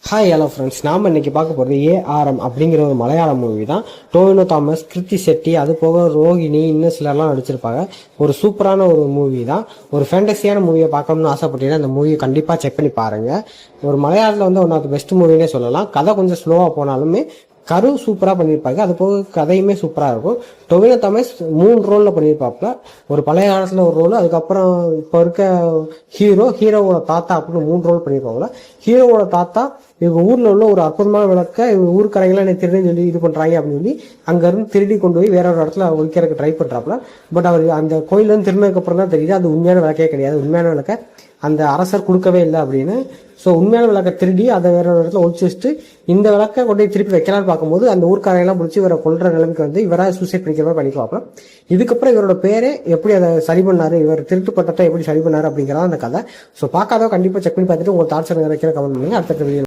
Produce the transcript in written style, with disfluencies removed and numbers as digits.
Hi hello friends, நாம் இன்னைக்கு பார்க்க போகிறது ஏஆர்எம் அப்படிங்கிற ஒரு மலையாள மூவி தான். டோவினோ தாமஸ், கிருத்தி செட்டி, அது போக ரோஹிணி, இன்னும் சிலர்லாம் நடிச்சிருப்பாங்க. ஒரு சூப்பரான ஒரு மூவி தான். ஒரு ஃபேண்டஸியான மூவியை பார்க்கணும்னு ஆசைப்பட்டீங்கன்னா இந்த மூவியை கண்டிப்பாக செக் பண்ணி பாருங்கள். ஒரு மலையாளத்தில் வந்து ஒன் ஆஃப் த பெஸ்ட் மூவினே சொல்லலாம். கதை கொஞ்சம் ஸ்லோவாக போனாலுமே கரு சூப்பராக பண்ணியிருப்பாங்க. அது போக கதையுமே சூப்பராக இருக்கும். டொவினோ தாமஸ் 3 ரோலில் பண்ணியிருப்பாப்புல. ஒரு பழைய காலத்தில் ஒரு ரோல், அதுக்கப்புறம் இப்போ இருக்க ஹீரோவோட தாத்தா அப்படின்னு 3 ரோல் பண்ணியிருப்பாங்களா. ஹீரோவோட தாத்தா இவங்க ஊரில் உள்ள ஒரு அற்புதமான விளக்க இவங்க ஊருக்கரைங்களாம் எனக்கு திருடி சொல்லி இது பண்ணுறாங்க அப்படின்னு சொல்லி அங்கேருந்து திருடி கொண்டு போய் வேற ஒரு இடத்துல ஒழிக்கிறதுக்கு ட்ரை பண்ணுறாப்புல. பட் அவர் அந்த கோயிலேருந்து திரும்பினதுக்கப்புறம் தான் தெரியுது அது உண்மையான விளக்கே கிடையாது. உண்மையான விளக்க அந்த அரசர் கொடுக்கவே இல்லை அப்படின்னு. ஸோ உண்மையான விளக்க திருடி அதை வேற ஒரு இடத்துல ஒழிச்சு வச்சுட்டு இந்த விளக்க கொண்டு போய் திருப்பி வைக்கலான்னு பார்க்கும்போது அந்த ஊர்க்காரையெல்லாம் பிடிச்சி இவரை கொல்ற நிலைமைக்கு வந்து இவராக சூசைட் பண்ணிக்கிற மாதிரி பண்ணிக்குவாப்புல. இதுக்கப்புறம் இவரோட பேரே எப்படி அதை சரி பண்ணாரு, இவர் திருட்டு பட்டத்தை எப்படி சரி பண்ணாரு அப்படிங்கிறதா அந்த கதை. ஸோ பார்க்காதோ கண்டிப்பாக செக் பண்ணி பார்த்துட்டு உங்கள் தாட்ஸ் எனக்கு கமெண்ட் பண்ணுங்க. அடுத்த வீடியோ